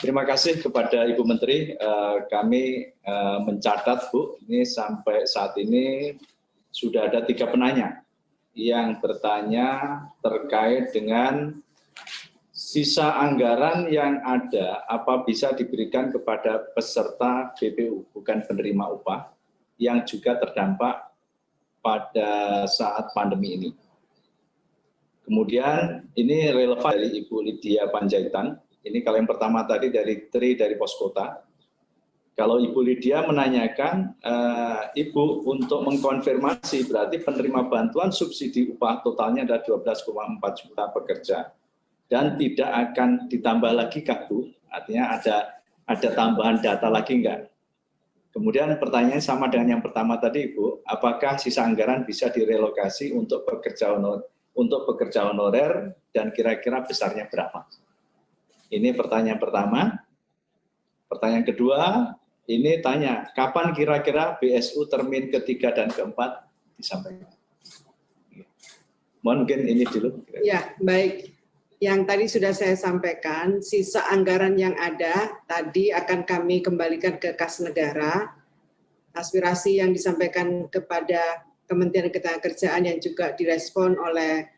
Terima kasih kepada Ibu Menteri. Kami mencatat, Bu, ini sampai saat ini sudah ada 3 penanya yang bertanya terkait dengan sisa anggaran yang ada, apa bisa diberikan kepada peserta BPU, bukan penerima upah, yang juga terdampak pada saat pandemi ini. Kemudian ini relevan dari Ibu Lydia Panjaitan. Ini kalau yang pertama tadi dari Tri dari Poskota. Kalau Ibu Lydia menanyakan, Ibu untuk mengkonfirmasi berarti penerima bantuan subsidi upah totalnya ada 12,4 juta pekerja. Dan tidak akan ditambah lagi kah, Bu? Artinya ada tambahan data lagi enggak? Kemudian pertanyaan sama dengan yang pertama tadi, Ibu, apakah sisa anggaran bisa direlokasi untuk pekerja honorer dan kira-kira besarnya berapa? Ini pertanyaan pertama. Pertanyaan kedua, ini tanya, kapan kira-kira BSU termin ketiga dan keempat disampaikan? Mohon mungkin ini dulu. Ya, baik. Yang tadi sudah saya sampaikan, sisa anggaran yang ada tadi akan kami kembalikan ke kas negara. Aspirasi yang disampaikan kepada Kementerian Ketenagakerjaan yang juga direspon oleh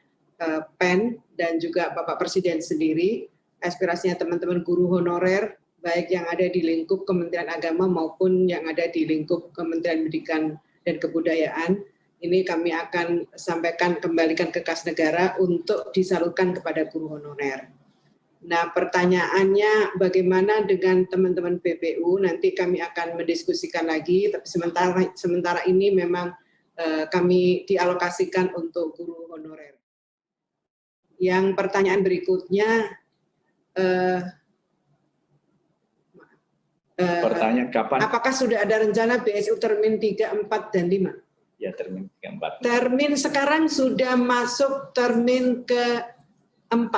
PEN dan juga Bapak Presiden sendiri, aspirasinya teman-teman guru honorer, baik yang ada di lingkup Kementerian Agama maupun yang ada di lingkup Kementerian Pendidikan dan Kebudayaan, ini kami akan sampaikan kembalikan ke kas negara untuk disalurkan kepada guru honorer. Nah, pertanyaannya bagaimana dengan teman-teman BPU, nanti kami akan mendiskusikan lagi, tapi sementara ini memang kami dialokasikan untuk guru honorer. Yang pertanyaan berikutnya, pertanyaan kapan? Apakah sudah ada rencana BSU termin 3, 4, dan 5? Ya, termin 3, 4. Termin sekarang sudah masuk termin ke-4.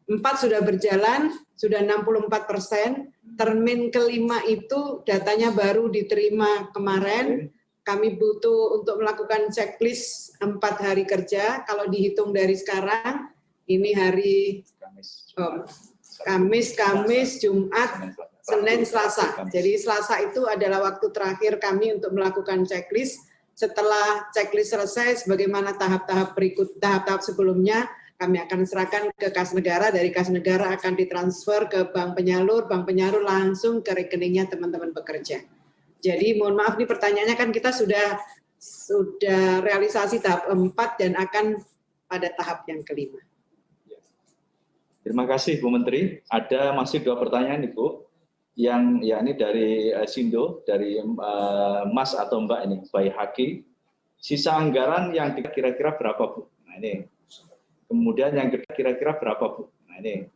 4 sudah berjalan, sudah 64%. Termin ke-5 itu datanya baru diterima kemarin. Kami butuh untuk melakukan checklist 4 hari kerja. Kalau dihitung dari sekarang, ini hari Kamis, Jumat, Senin, Selasa. Jadi Selasa itu adalah waktu terakhir kami untuk melakukan checklist. Setelah checklist selesai, sebagaimana tahap-tahap berikut, tahap-tahap sebelumnya, kami akan serahkan ke kas negara. Dari kas negara akan ditransfer ke bank penyalur langsung ke rekeningnya teman-teman pekerja. Jadi mohon maaf nih pertanyaannya kan kita sudah realisasi tahap 4 dan akan pada tahap yang ke-5. Terima kasih Bu Menteri. Ada masih 2 pertanyaan Ibu, yang ya ini dari Sindo, dari Mas atau Mbak ini, Bayi Haki. Sisa anggaran yang kira-kira berapa Bu? Nah ini. Kemudian yang kira-kira berapa Bu? Nah ini.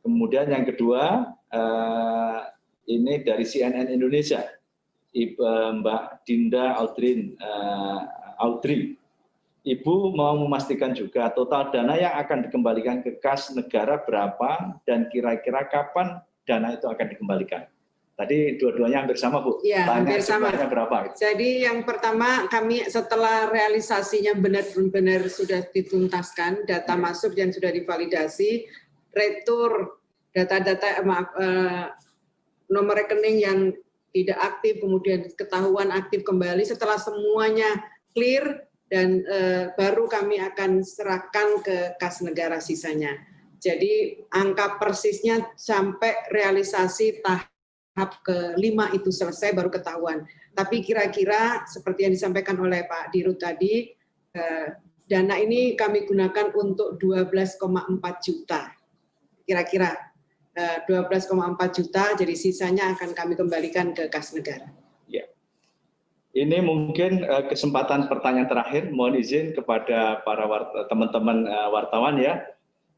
Kemudian yang kedua, ini dari CNN Indonesia, Mbak Dinda Audrey. Ibu mau memastikan juga total dana yang akan dikembalikan ke kas negara berapa dan kira-kira kapan dana itu akan dikembalikan. Tadi dua-duanya hampir sama, Bu. Iya, hampir sama. Berapa? Jadi yang pertama kami setelah realisasinya benar-benar sudah dituntaskan, data masuk dan sudah divalidasi, retur data-data nomor rekening yang tidak aktif, kemudian ketahuan aktif kembali, setelah semuanya clear, dan baru kami akan serahkan ke kas negara sisanya. Jadi angka persisnya sampai realisasi tahap ke-5 itu selesai baru ketahuan. Tapi kira-kira seperti yang disampaikan oleh Pak Dirut tadi, dana ini kami gunakan untuk 12,4 juta. Kira-kira 12,4 juta, jadi sisanya akan kami kembalikan ke kas negara. Ini mungkin kesempatan pertanyaan terakhir, mohon izin kepada para teman-teman wartawan ya.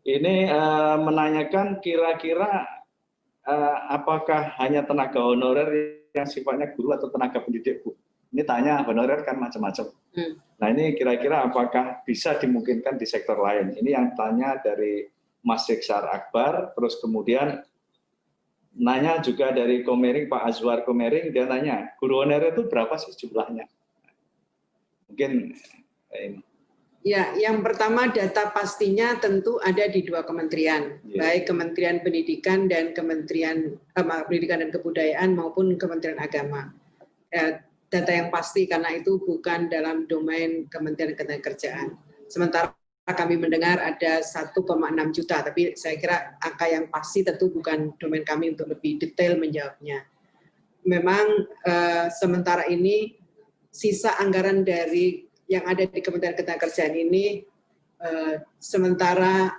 Ini menanyakan kira-kira apakah hanya tenaga honorer yang sifatnya guru atau tenaga pendidik, Bu? Ini tanya honorer kan macam-macam. Nah ini kira-kira apakah bisa dimungkinkan di sektor lain? Ini yang tanya dari Mas Seksar Akbar, terus kemudian nanya juga dari Komering, Pak Azwar Komering, dia nanya, guru honorer itu berapa sih jumlahnya? Mungkin ini. Ya, yang pertama data pastinya tentu ada di 2 kementerian, baik Kementerian Pendidikan dan Kementerian Pendidikan dan Kebudayaan maupun Kementerian Agama. Data yang pasti karena itu bukan dalam domain Kementerian Ketenagakerjaan. Sementara kami mendengar ada 1,6 juta, tapi saya kira angka yang pasti tentu bukan domain kami untuk lebih detail menjawabnya. Memang sementara ini sisa anggaran dari yang ada di Kementerian Ketenagakerjaan ini sementara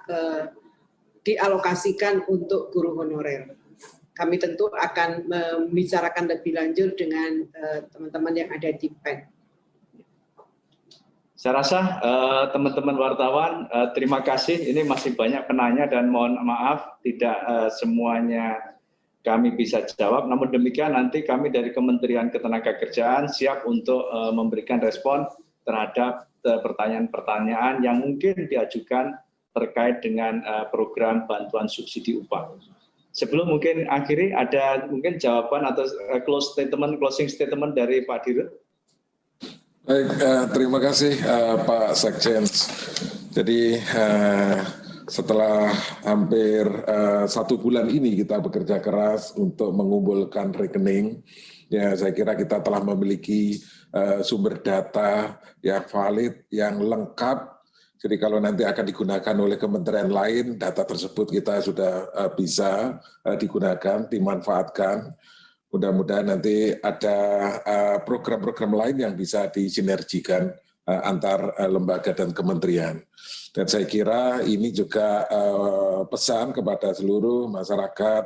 dialokasikan untuk guru honorer. Kami tentu akan membicarakan lebih lanjut dengan teman-teman yang ada di PEN. Saya rasa teman-teman wartawan terima kasih. Ini masih banyak penanya dan mohon maaf tidak semuanya kami bisa jawab. Namun demikian nanti kami dari Kementerian Ketenagakerjaan siap untuk memberikan respon terhadap pertanyaan-pertanyaan yang mungkin diajukan terkait dengan program bantuan subsidi upah. Sebelum mungkin akhiri, ada mungkin jawaban atau closing statement dari Pak Dirut. Baik, terima kasih Pak Sekjen. Jadi setelah hampir 1 bulan ini kita bekerja keras untuk mengumpulkan rekening, ya saya kira kita telah memiliki sumber data yang valid, yang lengkap. Jadi kalau nanti akan digunakan oleh kementerian lain, data tersebut kita sudah bisa digunakan, dimanfaatkan. Mudah-mudahan nanti ada program-program lain yang bisa disinergikan antar lembaga dan kementerian. Dan saya kira ini juga pesan kepada seluruh masyarakat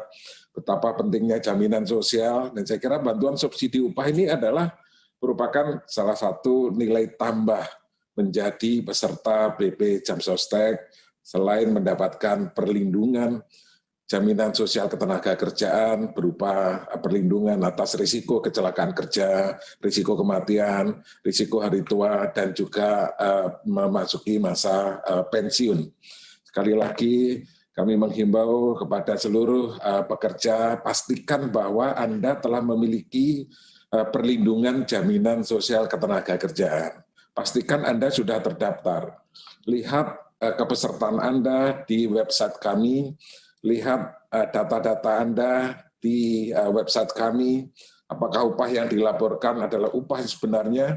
betapa pentingnya jaminan sosial. Dan saya kira bantuan subsidi upah ini adalah merupakan salah satu nilai tambah menjadi peserta BP Jamsostek selain mendapatkan perlindungan jaminan sosial ketenagakerjaan berupa perlindungan atas risiko kecelakaan kerja, risiko kematian, risiko hari tua, dan juga memasuki masa pensiun. Sekali lagi kami menghimbau kepada seluruh pekerja, pastikan bahwa Anda telah memiliki perlindungan jaminan sosial ketenagakerjaan. Pastikan Anda sudah terdaftar. Lihat kepesertaan Anda di website kami, lihat data-data Anda di website kami, apakah upah yang dilaporkan adalah upah yang sebenarnya,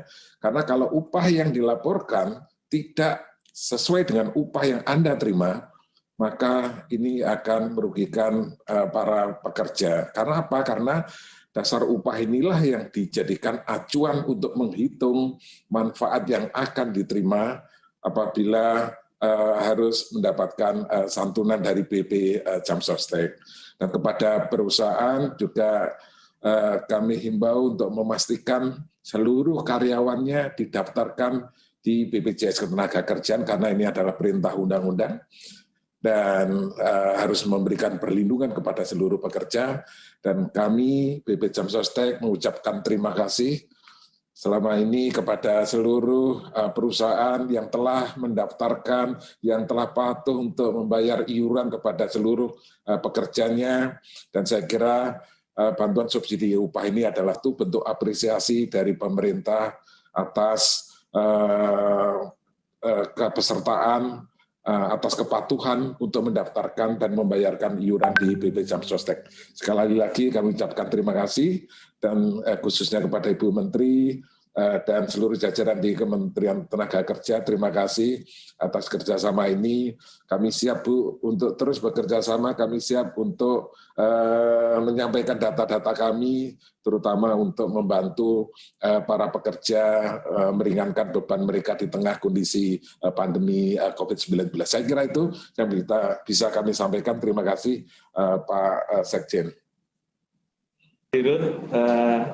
karena kalau upah yang dilaporkan tidak sesuai dengan upah yang Anda terima, maka ini akan merugikan para pekerja. Karena apa? Karena dasar upah inilah yang dijadikan acuan untuk menghitung manfaat yang akan diterima apabila harus mendapatkan santunan dari BP Jamsostek. Dan kepada perusahaan juga kami himbau untuk memastikan seluruh karyawannya didaftarkan di BPJS Ketenagakerjaan karena ini adalah perintah undang-undang dan harus memberikan perlindungan kepada seluruh pekerja. Dan kami BP Jamsostek mengucapkan terima kasih selama ini kepada seluruh perusahaan yang telah mendaftarkan, yang telah patuh untuk membayar iuran kepada seluruh pekerjanya. Dan saya kira bantuan subsidi upah ini adalah bentuk apresiasi dari pemerintah atas kepesertaan, atas kepatuhan untuk mendaftarkan dan membayarkan iuran di BP Jamsostek. Sekali lagi kami ucapkan terima kasih dan khususnya kepada Ibu Menteri dan seluruh jajaran di Kementerian Tenaga Kerja, terima kasih atas kerjasama ini. Kami siap Bu untuk terus bekerja sama, kami siap untuk menyampaikan data-data kami, terutama untuk membantu para pekerja meringankan beban mereka di tengah kondisi pandemi COVID-19. Saya kira itu yang bisa kami sampaikan. Terima kasih Pak Sekjen. Dirut,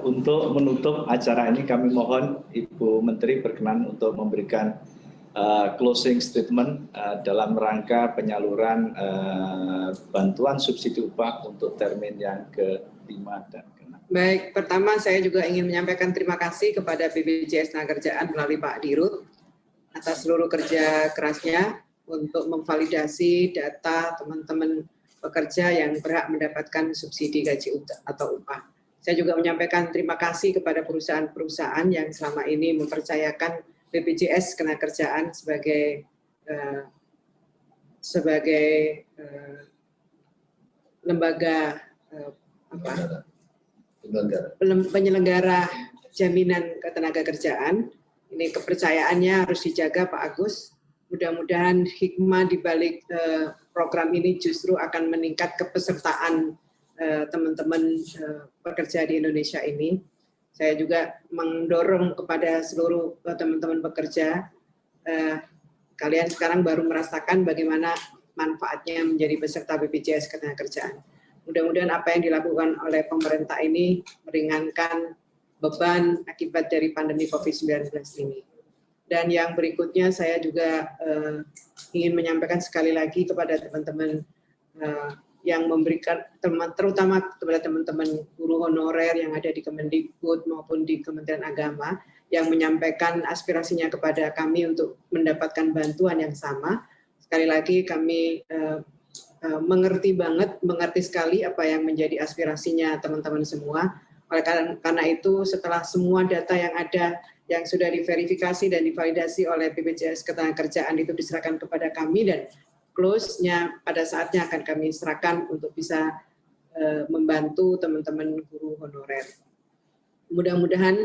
untuk menutup acara ini kami mohon Ibu Menteri berkenan untuk memberikan closing statement dalam rangka penyaluran bantuan subsidi upah untuk termin yang ke-5 dan ke-6. Baik, pertama saya juga ingin menyampaikan terima kasih kepada BPJS Ketenagakerjaan melalui Pak Dirut atas seluruh kerja kerasnya untuk memvalidasi data teman-teman pekerja yang berhak mendapatkan subsidi gaji atau upah. Saya juga menyampaikan terima kasih kepada perusahaan-perusahaan yang selama ini mempercayakan BPJS Ketenagakerjaan sebagai lembaga penyelenggara jaminan ketenagakerjaan. Ini kepercayaannya harus dijaga, Pak Agus. Mudah-mudahan hikmah di balik program ini justru akan meningkat kepesertaan teman-teman pekerja di Indonesia ini. Saya juga mendorong kepada seluruh teman-teman pekerja, kalian sekarang baru merasakan bagaimana manfaatnya menjadi peserta BPJS Ketenagakerjaan. Mudah-mudahan apa yang dilakukan oleh pemerintah ini meringankan beban akibat dari pandemi COVID-19 ini. Dan yang berikutnya saya juga ingin menyampaikan sekali lagi kepada teman-teman yang memberikan, terutama kepada teman-teman guru honorer yang ada di Kemendikbud maupun di Kementerian Agama, yang menyampaikan aspirasinya kepada kami untuk mendapatkan bantuan yang sama. Sekali lagi kami mengerti sekali apa yang menjadi aspirasinya teman-teman semua. Oleh karena itu, setelah semua data yang ada, yang sudah diverifikasi dan divalidasi oleh BPJS Ketenagakerjaan itu diserahkan kepada kami, dan close-nya pada saatnya akan kami serahkan untuk bisa membantu teman-teman guru honorer. Mudah-mudahan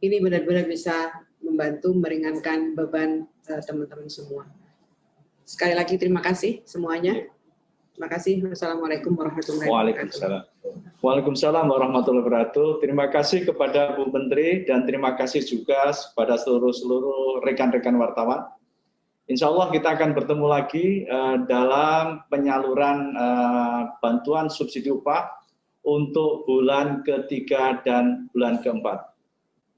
ini benar-benar bisa membantu meringankan beban teman-teman semua. Sekali lagi terima kasih semuanya. Terima kasih. Wassalamualaikum warahmatullahi wabarakatuh. Waalaikumsalam warahmatullahi wabarakatuh. Terima kasih kepada Bu Menteri dan terima kasih juga kepada seluruh rekan-rekan wartawan. Insya Allah kita akan bertemu lagi dalam penyaluran bantuan subsidi upah untuk bulan ketiga dan bulan keempat.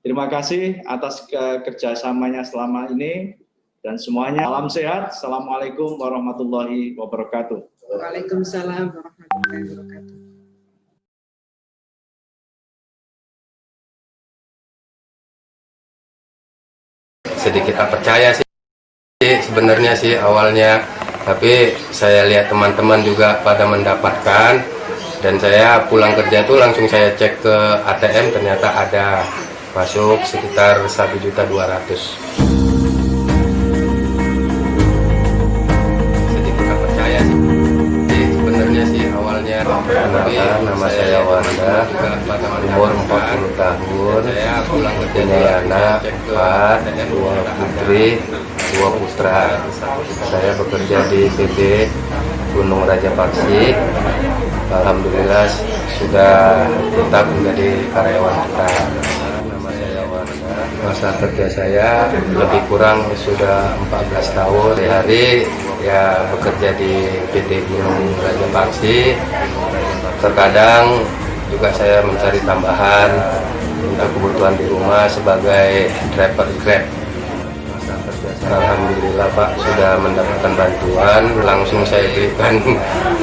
Terima kasih atas kerjasamanya selama ini dan semuanya. Salam sehat. Assalamualaikum warahmatullahi wabarakatuh. Waalaikumsalam warahmatullahi wabarakatuh. Sedikit tak percaya sih sebenarnya sih awalnya, tapi saya lihat teman-teman juga pada mendapatkan, dan saya pulang kerja tuh langsung saya cek ke ATM, ternyata ada masuk sekitar 1.200.000. Sedikit tak percaya sih sebenarnya sih awalnya. Nama saya Wanda, umur 40 tahun, punya anak 4, 2 putri, 2 putra. Saya bekerja di PT Gunung Raja Paksi. Alhamdulillah sudah tetap menjadi karyawan tetap. Nama saya Wanda. Masa kerja saya lebih kurang sudah 14 tahun. Hari ya bekerja di PT Gunung Raja Paksi. Terkadang juga saya mencari tambahan untuk kebutuhan di rumah sebagai driver Grab. Alhamdulillah Pak, sudah mendapatkan bantuan, langsung saya belikan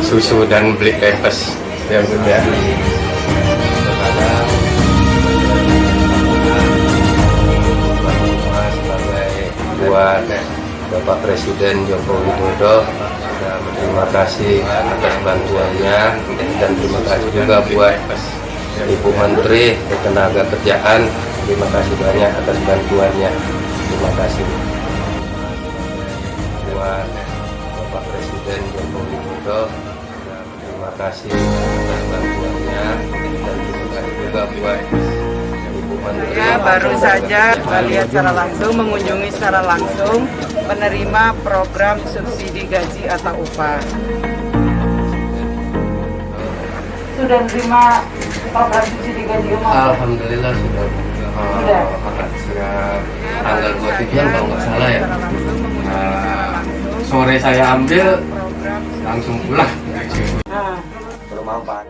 susu dan beli pampers yang sudah. Terkadang sebagai buat Bapak Presiden Joko Widodo, sudah berterima kasih atas bantuannya, dan terima kasih juga buat Ibu Menteri Ketenagakerjaan, terima kasih banyak atas bantuannya, terima kasih. Buat Bapak Presiden Joko Widodo, terima kasih atas bantuannya, dan terima kasih juga buat Ibu Menteri. Ya, baru saja lihat secara langsung, mengunjungi secara langsung penerima program subsidi gaji atau upah. Sudah terima program subsidi gaji umum? Alhamdulillah sudah. Tanggal 27 kalau nggak salah ya. Sore saya ambil, langsung pulang. Belum apa.